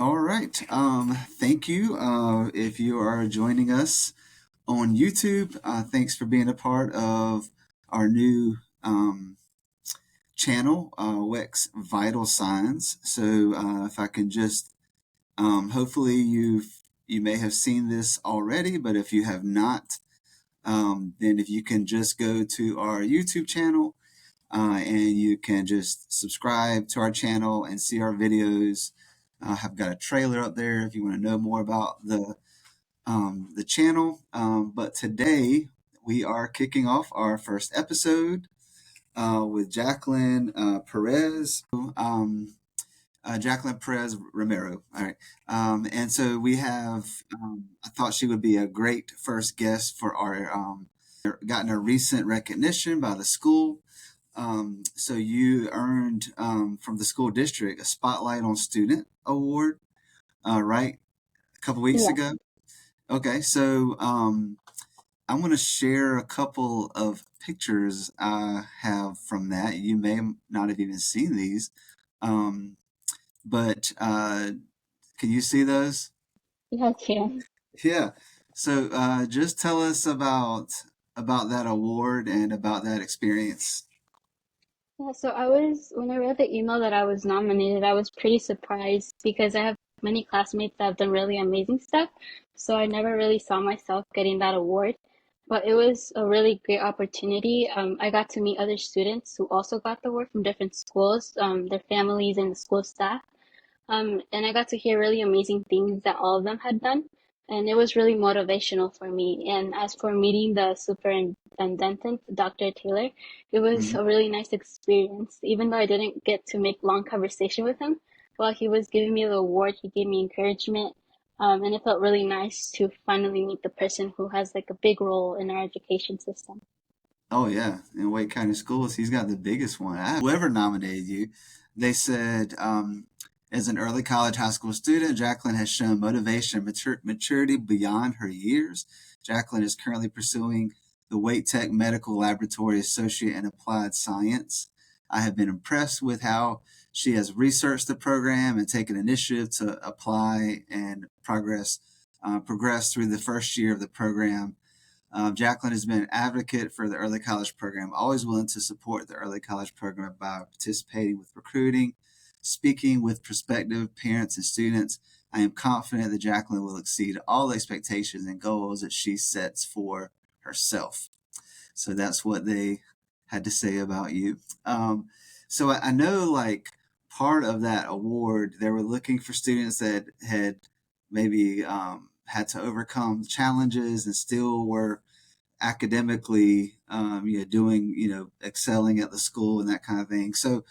All right. Thank you. If you are joining us on YouTube, thanks for being a part of our new channel, WECHS Vital Signs. So, if I can just, hopefully you may have seen this already, but if you have not, then if you can just go to our YouTube channel, and you can just subscribe to our channel and see our videos. I've got a trailer up there if you want to know more about the channel. But today we are kicking off our first episode with Jacqueline Perez. Jacqueline Perez Romero. All right. And so we have, I thought she would be a great first guest for our, gotten a recent recognition by the school. So you earned from the school district a Spotlight on Student Award, right? A couple weeks Yeah. ago. Okay, so I'm going to share a couple of pictures I have from that. You may not have even seen these, um, but can you see those? Yes, yeah. Yeah. So just tell us about that award and about that experience. Yeah, so when I read the email that I was nominated, I was pretty surprised because I have many classmates that have done really amazing stuff. So I never really saw myself getting that award, but it was a really great opportunity. I got to meet other students who also got the award from different schools, their families and the school staff. And I got to hear really amazing things that all of them had done. And it was really motivational for me. And as for meeting the superintendent, Dr. Taylor, it was Mhm. a really nice experience. Even though I didn't get to make long conversation with him, while he was giving me the award, he gave me encouragement. And it felt really nice to finally meet the person who has like a big role in our education system. Oh yeah, in Wake County Schools, he's got the biggest one. Whoever nominated you, they said, as an early college high school student, Jacqueline has shown motivation and maturity beyond her years. Jacqueline is currently pursuing the Wake Tech Medical Laboratory Associate in Applied Science. I have been impressed with how she has researched the program and taken initiative to apply and progress through the first year of the program. Jacqueline has been an advocate for the early college program, always willing to support the early college program by participating with recruiting, speaking with prospective parents and students. I am confident that Jacqueline will exceed all expectations and goals that she sets for herself. So that's what they had to say about you. So I know, like, part of that award, they were looking for students that had maybe had to overcome challenges and still were academically, doing, excelling at the school and that kind of thing. So,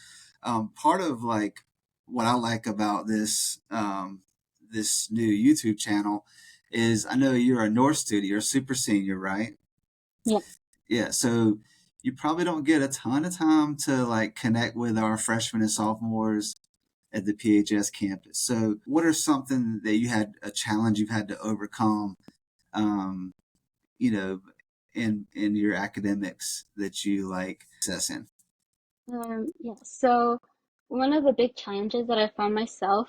part of like what I like about this new YouTube channel is I know you're a North student, you're a super senior, right? Yeah. Yeah. So you probably don't get a ton of time to like connect with our freshmen and sophomores at the PHS campus. So, what are something that you had a challenge you've had to overcome? Um, you know, in your academics that you like success in? Yeah. So one of the big challenges that I found myself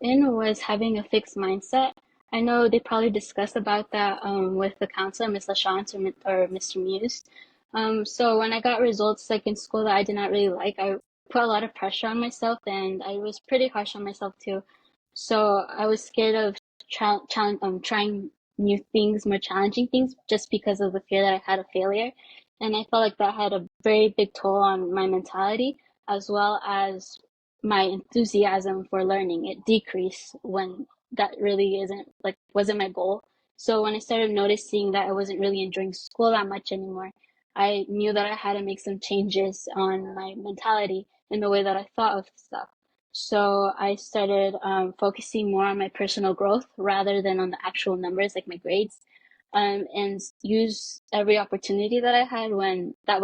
in was having a fixed mindset. I know they probably discussed about that with the counselor, Miss LaChance or Mr. Muse. So when I got results like in school that I did not really like, I put a lot of pressure on myself and I was pretty harsh on myself too. So I was scared of trying new things, more challenging things, just because of the fear that I had of failure. And I felt like that had a very big toll on my mentality as well as my enthusiasm for learning. It decreased when that really isn't like wasn't my goal. So when I started noticing that I wasn't really enjoying school that much anymore, I knew that I had to make some changes on my mentality and the way that I thought of stuff. So I started focusing more on my personal growth rather than on the actual numbers, like my grades, and use every opportunity that I had when that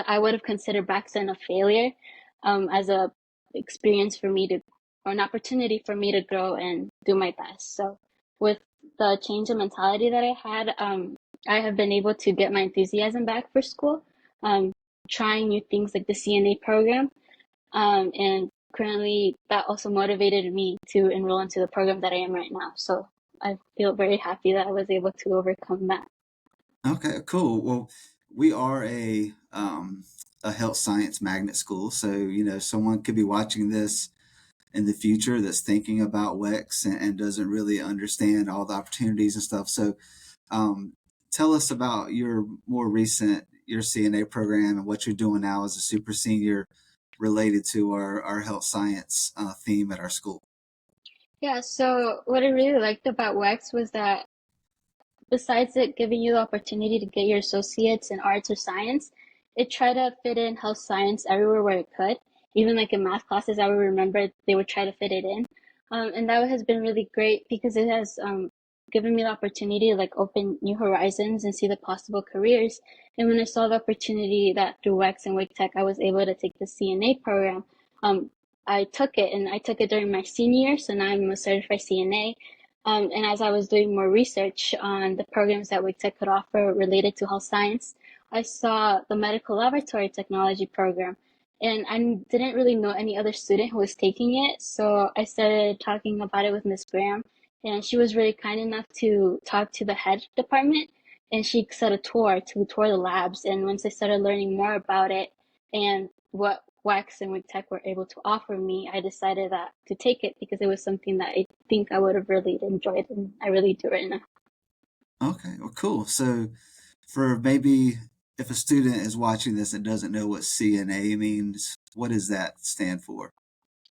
I would have considered back then a failure, as a experience for me to, or an opportunity for me to grow and do my best. So with the change in mentality that I had, I have been able to get my enthusiasm back for school, um, trying new things like the CNA program, and currently that also motivated me to enroll into the program that I am right now. So I feel very happy that I was able to overcome that. Okay, cool. Well, we are a health science magnet school, so someone could be watching this in the future that's thinking about WEX and doesn't really understand all the opportunities and stuff. So, um, tell us about your more recent your CNA program and what you're doing now as a super senior related to our health science theme at our school. Yeah, so what I really liked about WEX was that besides it giving you the opportunity to get your associates in arts or science, it tried to fit in health science everywhere where it could. Even like in math classes, I would remember they would try to fit it in. And that has been really great because it has given me the opportunity to like open new horizons and see the possible careers. And when I saw the opportunity that through WEX and WIC Tech, I was able to take the CNA program, um, I took it and I took it during my senior year. So now I'm a certified CNA. And as I was doing more research on the programs that WICTech could offer related to health science, I saw the medical laboratory technology program. And I didn't really know any other student who was taking it. So I started talking about it with Miss Graham. And she was really kind enough to talk to the head department. And she set a tour to tour the labs. And once I started learning more about it and what WEX and WIC Tech were able to offer me, I decided that to take it because it was something that I think I would have really enjoyed, and I really do right now. Okay, well, cool. So, for maybe if a student is watching this and doesn't know what CNA means, what does that stand for?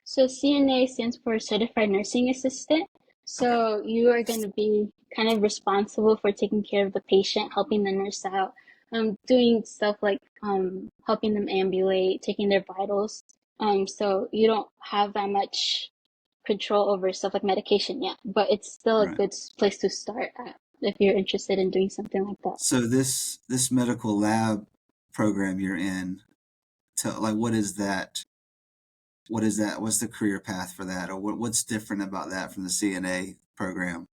So CNA stands for Certified Nursing Assistant. Okay, So you are going to be kind of responsible for taking care of the patient, helping the nurse out, doing stuff like helping them ambulate, taking their vitals. So you don't have that much control over stuff like medication yet, but it's still a right. good place to start at if you're interested in doing something like that. So this medical lab program you're in, tell like what is that? What is that? What's the career path for that, or what's different about that from the CNA program?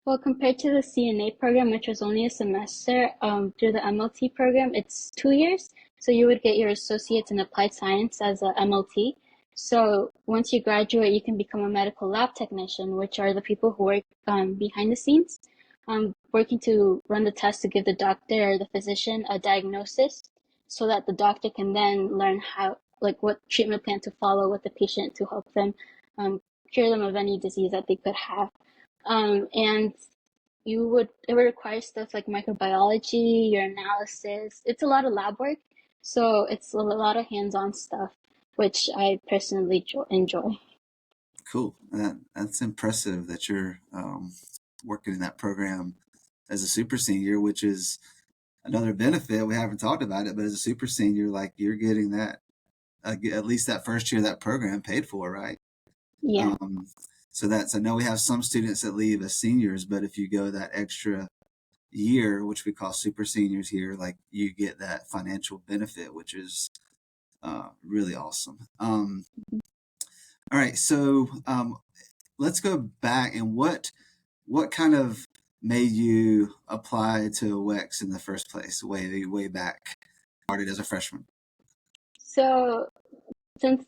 Well, compared to the CNA program, which was only a semester, through the MLT program, it's 2 years. So you would get your associates in applied science as a MLT. So once you graduate, you can become a medical lab technician, which are the people who work behind the scenes, working to run the test to give the doctor or the physician a diagnosis, so that the doctor can then learn how, like, what treatment plan to follow with the patient to help them cure them of any disease that they could have. And it would require stuff like microbiology, your analysis. It's a lot of lab work, so it's a lot of hands-on stuff, which I personally enjoy. Cool. That's impressive that you're working in that program as a super senior, which is another benefit. We haven't talked about it, but as a super senior, like you're getting that at least that first year of that program paid for, right? Yeah. Um, so that's I know we have some students that leave as seniors, but if you go that extra year, which we call super seniors here, like you get that financial benefit, which is really awesome. All right, so let's go back and what kind of made you apply to WEX in the first place, way back, started as a freshman. So since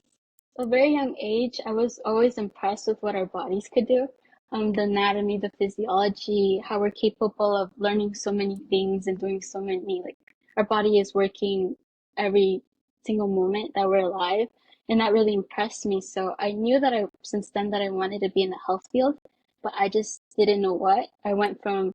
a very young age, I was always impressed with what our bodies could do. The anatomy, the physiology, how we're capable of learning so many things and doing so many, like, our body is working every single moment that we're alive. And that really impressed me. So I knew that since then, that I wanted to be in the health field, but I just didn't know what. I went from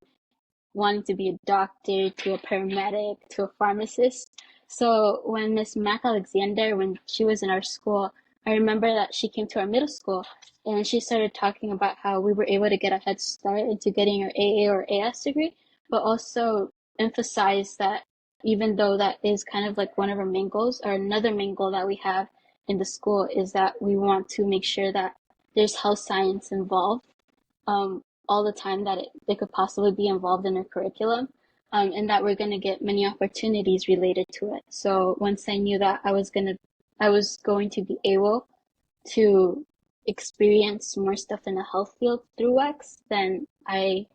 wanting to be a doctor to a paramedic to a pharmacist. So when Miss Mac Alexander, when she was in our school, I remember that she came to our middle school and she started talking about how we were able to get a head start into getting our AA or AS degree, but also emphasize that even though that is kind of like one of our main goals, or another main goal that we have in the school is that we want to make sure that there's health science involved, all the time that they could possibly be involved in a curriculum, and that we're going to get many opportunities related to it. So once I knew that I was going to be able to experience more stuff in the health field through WEX, then I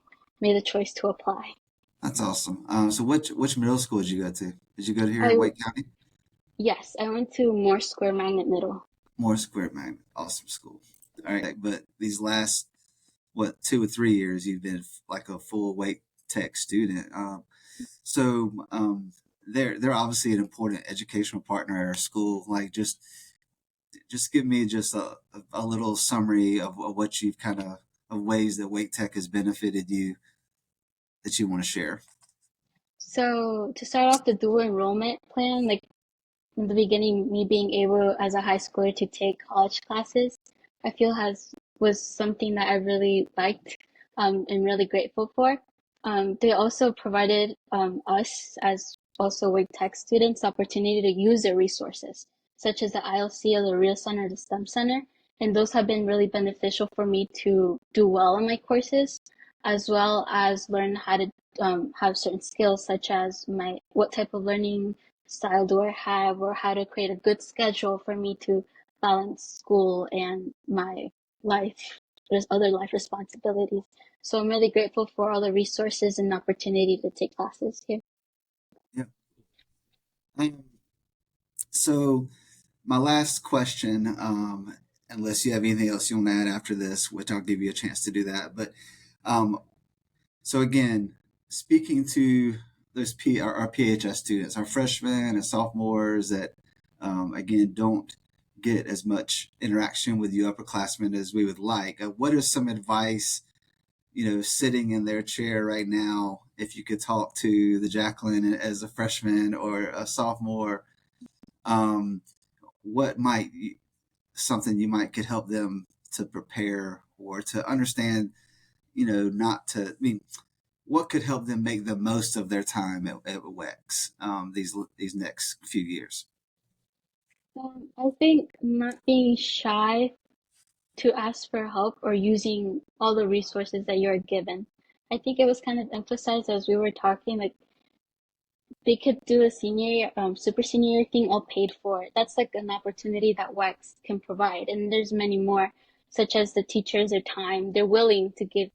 made the choice to apply. That's awesome. So which middle school did you go to? Did you go to here in I Wake County? Yes, I went to Moore Square Magnet Middle. More Square Magnet, awesome school. All right, but these last what 2 or 3 years you've been like a full weight tech student. So they're obviously an important educational partner at our school. Like just give me just a little summary of what you've kind of ways that weight tech has benefited you that you want to share. So to start off the dual enrollment plan, like in the beginning, me being able as a high schooler to take college classes, I feel has was something that I really liked and really grateful for. They also provided us as also WIG Tech students the opportunity to use their resources, such as the ILC or the Real Center, the STEM Center, and those have been really beneficial for me to do well in my courses, as well as learn how to have certain skills such as my what type of learning style do I have, or how to create a good schedule for me to balance school and my life. There's other life responsibilities. So I'm really grateful for all the resources and opportunity to take classes here. Yeah. Um, so my last question, unless you have anything else you want to add after this, which I'll give you a chance to do that. But um, so again, speaking to our PHS students, our freshmen and sophomores that again don't get as much interaction with you upperclassmen as we would like. What is some advice, sitting in their chair right now, if you could talk to the Jacqueline as a freshman or a sophomore, um, what might something you might could help them to prepare or to understand, not to, I mean, what could help them make the most of their time at WECS these next few years? I think not being shy to ask for help or using all the resources that you're given. I think it was kind of emphasized as we were talking, like they could do a senior, super senior thing all paid for. That's like an opportunity that WEX can provide. And there's many more, such as the teachers, their time. They're willing to give,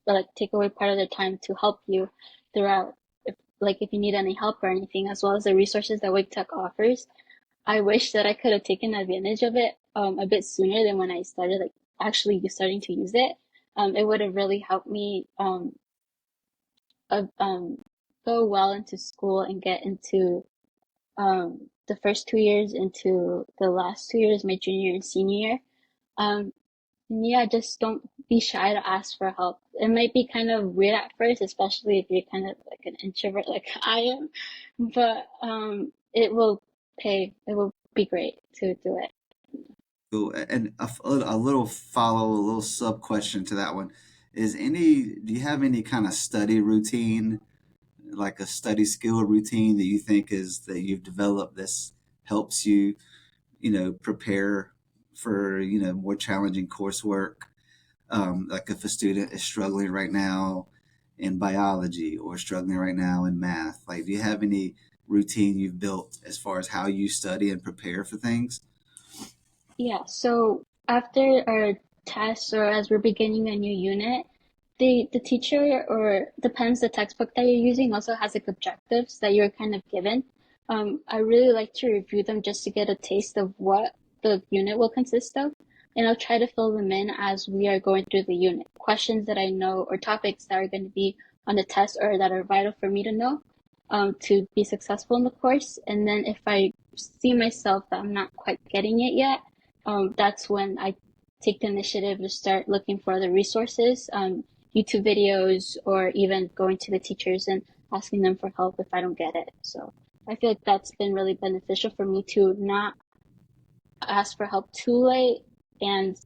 like, take away part of their time to help you throughout, if you need any help or anything, as well as the resources that WIG Tech offers. I wish that I could have taken advantage of it a bit sooner than when I started, like, actually starting to use it. It would have really helped me uh, um, go well into school and get into the first 2 years into the last 2 years, my junior and senior year. Um, and yeah, just don't be shy to ask for help. It might be kind of weird at first, especially if you're kind of like an introvert like I am, but it will pay. It will be great to do it. Cool. And a little follow, a little sub question to that one do you have any kind of study routine, like a study skill routine that you think is that you've developed this helps you, prepare for, more challenging coursework? Like if a student is struggling right now in biology or struggling right now in math, like do you have any routine you've built as far as how you study and prepare for things? Yeah, so after our test or as we're beginning a new unit, the teacher or depends the textbook that you're using also has like objectives that you're kind of given. I really like to review them just to get a taste of what the unit will consist of, and I'll try to fill them in as we are going through the unit. Questions that I know or topics that are going to be on the test or that are vital for me to know to be successful in the course. And then if I see myself that I'm not quite getting it yet, that's when I take the initiative to start looking for other resources, YouTube videos, or even going to the teachers and asking them for help if I don't get it. So I feel like that's been really beneficial for me to not ask for help too late and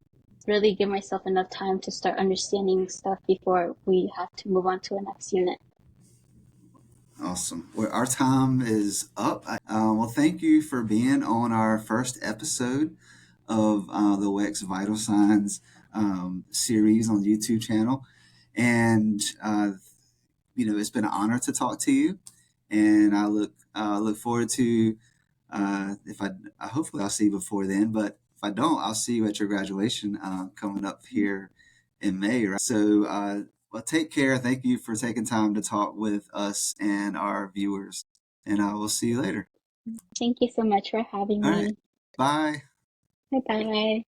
really give myself enough time to start understanding stuff before we have to move on to a next unit. Awesome. Well, our time is up. Well, thank you for being on our first episode of the WEX Vital Signs series on the YouTube channel. And, it's been an honor to talk to you. And I look forward to, if hopefully I'll see you before then. But if I don't, I'll see you at your graduation coming up here in May. Right? So, well, take care. Thank you for taking time to talk with us and our viewers. And I will see you later. Thank you so much for having All right. me. Bye. Bye bye.